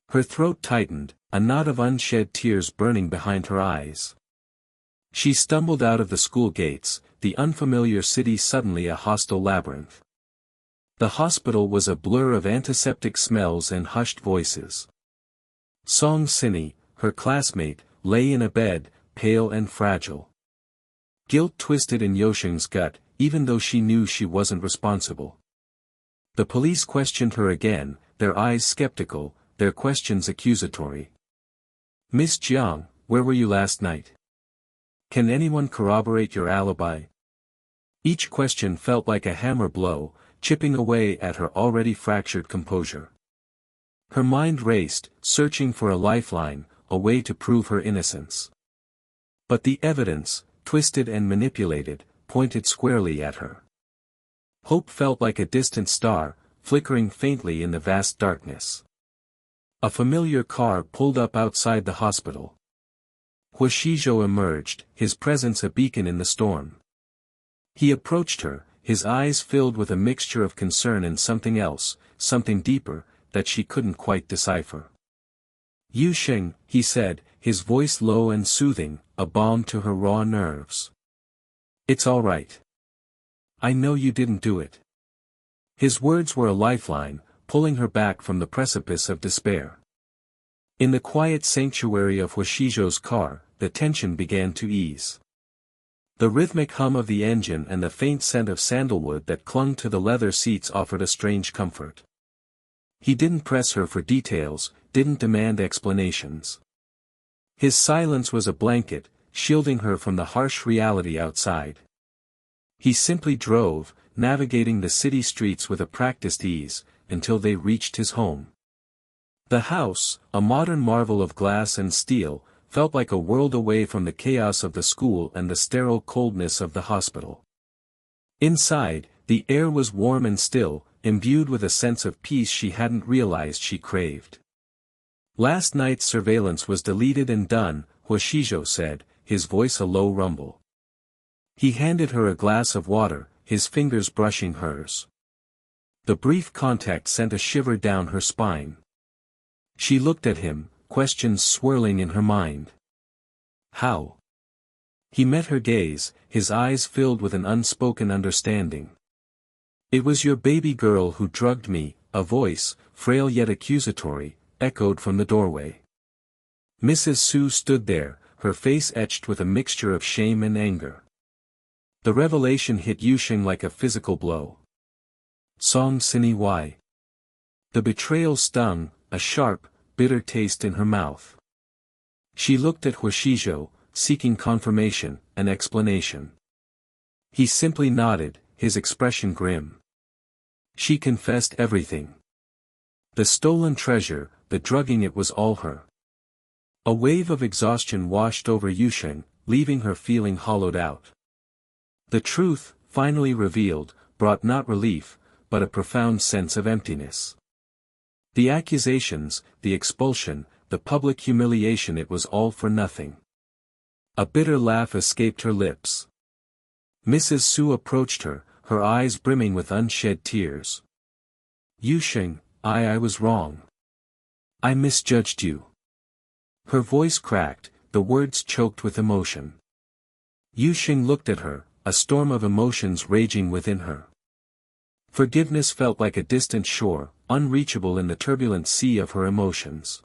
Her throat tightened, a knot of unshed tears burning behind her eyes. She stumbled out of the school gates, the unfamiliar city suddenly a hostile labyrinth. The hospital was a blur of antiseptic smells and hushed voices. Song Sini, her classmate, lay in a bed, pale and fragile. Guilt twisted in Yosheng's gut, even though she knew she wasn't responsible. The police questioned her again, their eyes skeptical, their questions accusatory. "Miss Jiang, where were you last night? Can anyone corroborate your alibi?" Each question felt like a hammer blow, chipping away at her already fractured composure. Her mind raced, searching for a lifeline, a way to prove her innocence. But the evidence, twisted and manipulated, pointed squarely at her. Hope felt like a distant star, flickering faintly in the vast darkness. A familiar car pulled up outside the hospital. Hua Shizhou emerged, his presence a beacon in the storm. He approached her, his eyes filled with a mixture of concern and something else, something deeper, that she couldn't quite decipher. "Yusheng," he said, his voice low and soothing, a balm to her raw nerves. "It's all right. I know you didn't do it." His words were a lifeline, pulling her back from the precipice of despair. In the quiet sanctuary of Hua Shizhou's car, the tension began to ease. The rhythmic hum of the engine and the faint scent of sandalwood that clung to the leather seats offered a strange comfort. He didn't press her for details, didn't demand explanations. His silence was a blanket, shielding her from the harsh reality outside. He simply drove, navigating the city streets with a practiced ease, until they reached his home. The house, a modern marvel of glass and steel, felt like a world away from the chaos of the school and the sterile coldness of the hospital. Inside, the air was warm and still, imbued with a sense of peace she hadn't realized she craved. "Last night's surveillance was deleted and done," Hua Shizhou said, his voice a low rumble. He handed her a glass of water, his fingers brushing hers. The brief contact sent a shiver down her spine. She looked at him, questions swirling in her mind. "How?" He met her gaze, his eyes filled with an unspoken understanding. "It was your baby girl who drugged me," a voice, frail yet accusatory, echoed from the doorway. Mrs. Su stood there, her face etched with a mixture of shame and anger. The revelation hit Yusheng like a physical blow. "Song Sini, why?" The betrayal stung, a sharp, bitter taste in her mouth. She looked at Hua Shizhou, seeking confirmation, an explanation. He simply nodded, his expression grim. She confessed everything. The stolen treasure, the drugging, it was all her. A wave of exhaustion washed over Yusheng, leaving her feeling hollowed out. The truth, finally revealed, brought not relief, but a profound sense of emptiness. The accusations, the expulsion, the public humiliation, it was all for nothing. A bitter laugh escaped her lips. Mrs. Su approached her, her eyes brimming with unshed tears. "Yusheng, I was wrong. I misjudged you." Her voice cracked, the words choked with emotion. Yusheng looked at her, a storm of emotions raging within her. Forgiveness felt like a distant shore, unreachable in the turbulent sea of her emotions.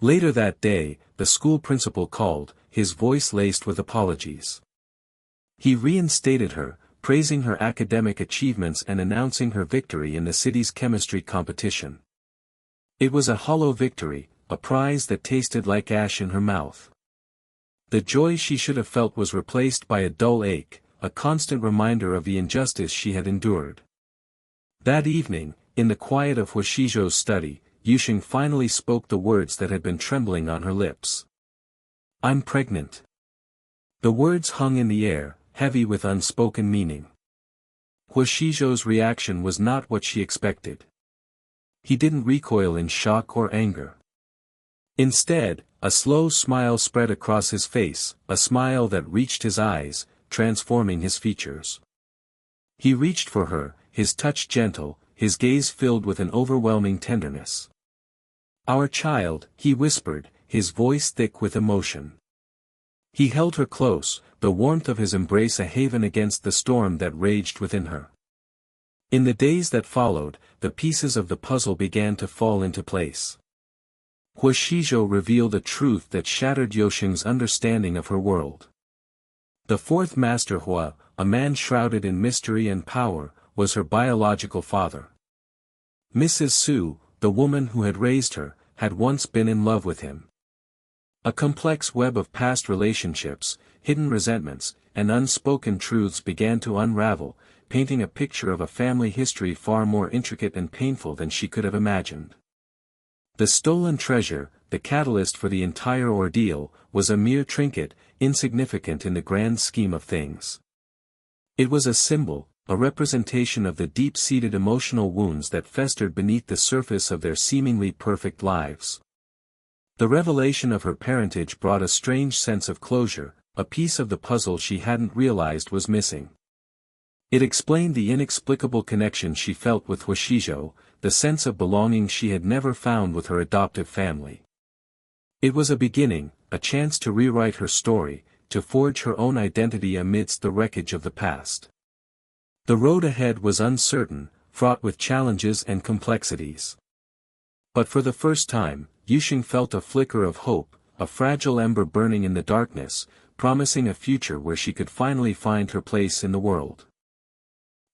Later that day, the school principal called, his voice laced with apologies. He reinstated her, praising her academic achievements and announcing her victory in the city's chemistry competition. It was a hollow victory, a prize that tasted like ash in her mouth. The joy she should have felt was replaced by a dull ache, a constant reminder of the injustice she had endured. That evening, in the quiet of Hua Shizhou's study, Yusheng finally spoke the words that had been trembling on her lips. "I'm pregnant." The words hung in the air, heavy with unspoken meaning. Huashizhou's reaction was not what she expected. He didn't recoil in shock or anger. Instead, a slow smile spread across his face, a smile that reached his eyes, transforming his features. He reached for her, his touch gentle, his gaze filled with an overwhelming tenderness. "Our child," he whispered, his voice thick with emotion. He held her close, the warmth of his embrace a haven against the storm that raged within her. In the days that followed, the pieces of the puzzle began to fall into place. Huashizhou revealed a truth that shattered Yusheng's understanding of her world. The fourth master Hua, a man shrouded in mystery and power, was her biological father. Mrs. Su, the woman who had raised her, had once been in love with him. A complex web of past relationships, hidden resentments, and unspoken truths began to unravel, painting a picture of a family history far more intricate and painful than she could have imagined. The stolen treasure, the catalyst for the entire ordeal, was a mere trinket, insignificant in the grand scheme of things. It was a symbol, a representation of the deep-seated emotional wounds that festered beneath the surface of their seemingly perfect lives. The revelation of her parentage brought a strange sense of closure, a piece of the puzzle she hadn't realized was missing. It explained the inexplicable connection she felt with Huashizhou, the sense of belonging she had never found with her adoptive family. It was a beginning, a chance to rewrite her story, to forge her own identity amidst the wreckage of the past. The road ahead was uncertain, fraught with challenges and complexities. But for the first time, Yusheng felt a flicker of hope, a fragile ember burning in the darkness, promising a future where she could finally find her place in the world.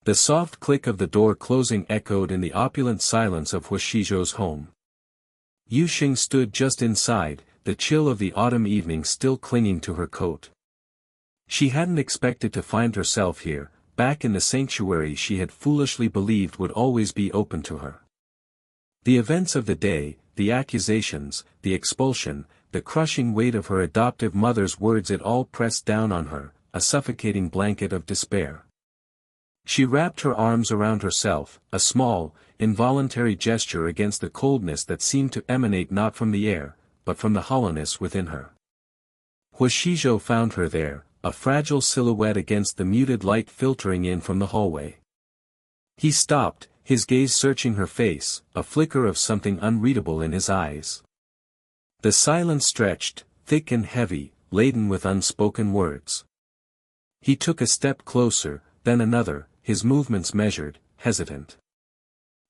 The soft click of the door closing echoed in the opulent silence of Huashizhou's home. Yusheng stood just inside, the chill of the autumn evening still clinging to her coat. She hadn't expected to find herself here, back in the sanctuary she had foolishly believed would always be open to her. The events of the day, the accusations, the expulsion, the crushing weight of her adoptive mother's words, it all pressed down on her, a suffocating blanket of despair. She wrapped her arms around herself, a small, involuntary gesture against the coldness that seemed to emanate not from the air, but from the hollowness within her. Huashizhou found her there, a fragile silhouette against the muted light filtering in from the hallway. He stopped, his gaze searching her face, a flicker of something unreadable in his eyes. The silence stretched, thick and heavy, laden with unspoken words. He took a step closer, then another, his movements measured, hesitant.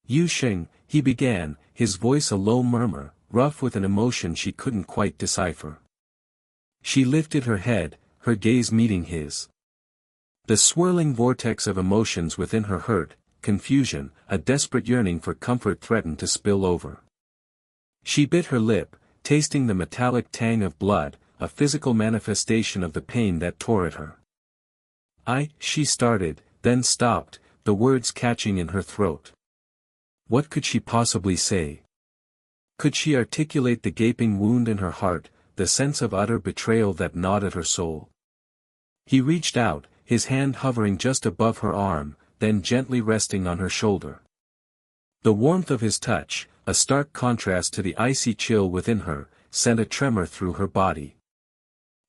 "Yusheng," he began, his voice a low murmur, rough with an emotion she couldn't quite decipher. She lifted her head, her gaze meeting his. The swirling vortex of emotions within her hurt, confusion, a desperate yearning for comfort threatened to spill over. She bit her lip, tasting the metallic tang of blood, a physical manifestation of the pain that tore at her. She started, then stopped, the words catching in her throat. What could she possibly say? Could she articulate the gaping wound in her heart, the sense of utter betrayal that gnawed at her soul? He reached out, his hand hovering just above her arm, then gently resting on her shoulder. The warmth of his touch, a stark contrast to the icy chill within her, sent a tremor through her body.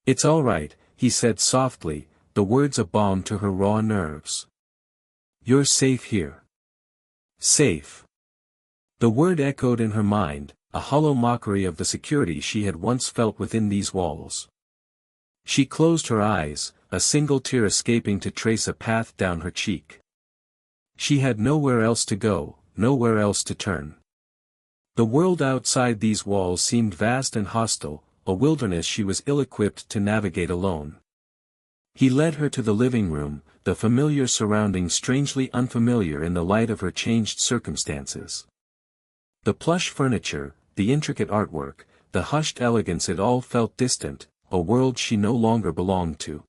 "It's all right," he said softly, the words a balm to her raw nerves. "You're safe here." Safe. The word echoed in her mind, a hollow mockery of the security she had once felt within these walls. She closed her eyes, a single tear escaping to trace a path down her cheek. She had nowhere else to go, nowhere else to turn. The world outside these walls seemed vast and hostile, a wilderness she was ill-equipped to navigate alone. He led her to the living room, the familiar surroundings strangely unfamiliar in the light of her changed circumstances. The plush furniture, the intricate artwork, the hushed elegance, it all felt distant, a world she no longer belonged to.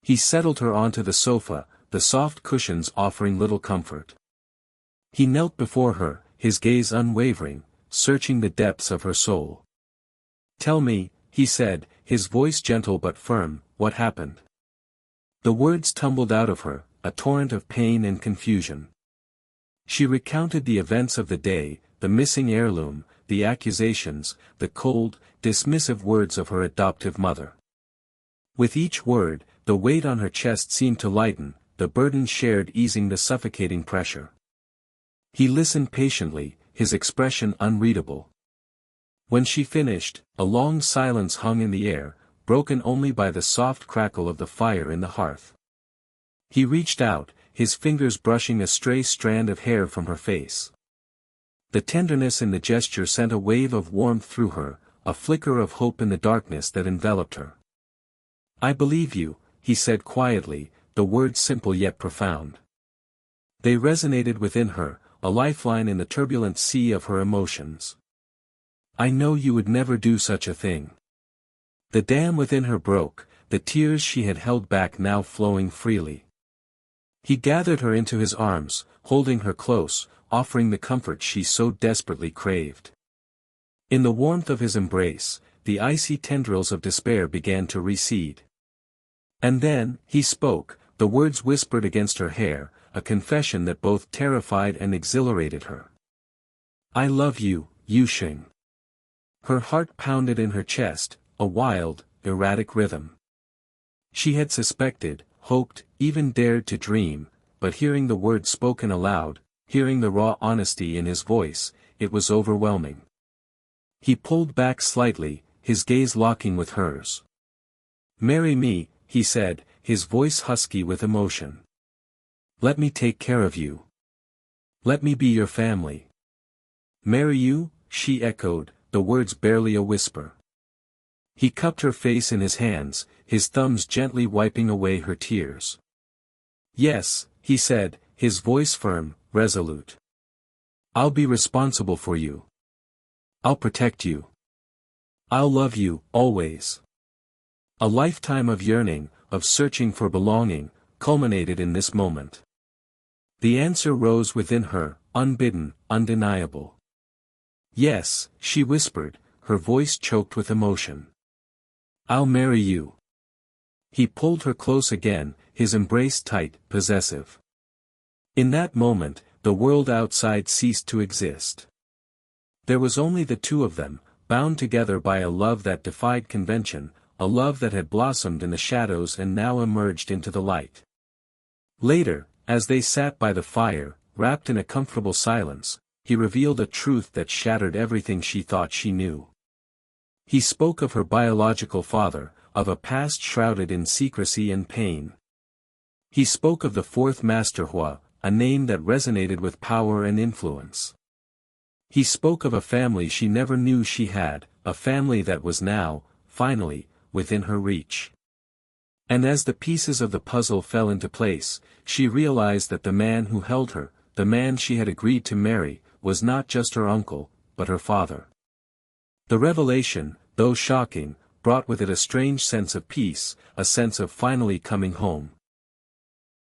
He settled her onto the sofa, the soft cushions offering little comfort. He knelt before her, his gaze unwavering, searching the depths of her soul. "Tell me," he said, his voice gentle but firm, "what happened?" The words tumbled out of her, a torrent of pain and confusion. She recounted the events of the day, the missing heirloom, the accusations, the cold, dismissive words of her adoptive mother. With each word, the weight on her chest seemed to lighten, the burden shared easing the suffocating pressure. He listened patiently, his expression unreadable. When she finished, a long silence hung in the air, broken only by the soft crackle of the fire in the hearth. He reached out, his fingers brushing a stray strand of hair from her face. The tenderness in the gesture sent a wave of warmth through her, a flicker of hope in the darkness that enveloped her. "I believe you," he said quietly, the words simple yet profound. They resonated within her, a lifeline in the turbulent sea of her emotions. "I know you would never do such a thing." The dam within her broke, the tears she had held back now flowing freely. He gathered her into his arms, holding her close, offering the comfort she so desperately craved. In the warmth of his embrace, the icy tendrils of despair began to recede. And then, he spoke, the words whispered against her hair, a confession that both terrified and exhilarated her. "I love you, Yuxing." Her heart pounded in her chest, a wild, erratic rhythm. She had suspected, hoped, even dared to dream, but hearing the words spoken aloud, hearing the raw honesty in his voice, it was overwhelming. He pulled back slightly, his gaze locking with hers. "Marry me," he said, his voice husky with emotion. "Let me take care of you. Let me be your family." "Marry you?" she echoed, the words barely a whisper. He cupped her face in his hands, his thumbs gently wiping away her tears. "Yes," he said, his voice firm, resolute. "I'll be responsible for you. I'll protect you. I'll love you, always." A lifetime of yearning, of searching for belonging, culminated in this moment. The answer rose within her, unbidden, undeniable. "Yes," she whispered, her voice choked with emotion. "I'll marry you." He pulled her close again, his embrace tight, possessive. In that moment, the world outside ceased to exist. There was only the two of them, bound together by a love that defied convention, a love that had blossomed in the shadows and now emerged into the light. Later, as they sat by the fire, wrapped in a comfortable silence, he revealed a truth that shattered everything she thought she knew. He spoke of her biological father, of a past shrouded in secrecy and pain. He spoke of the fourth Master Hua, a name that resonated with power and influence. He spoke of a family she never knew she had, a family that was now, finally, within her reach. And as the pieces of the puzzle fell into place, she realized that the man who held her, the man she had agreed to marry, was not just her uncle, but her father. The revelation, though shocking, brought with it a strange sense of peace, a sense of finally coming home.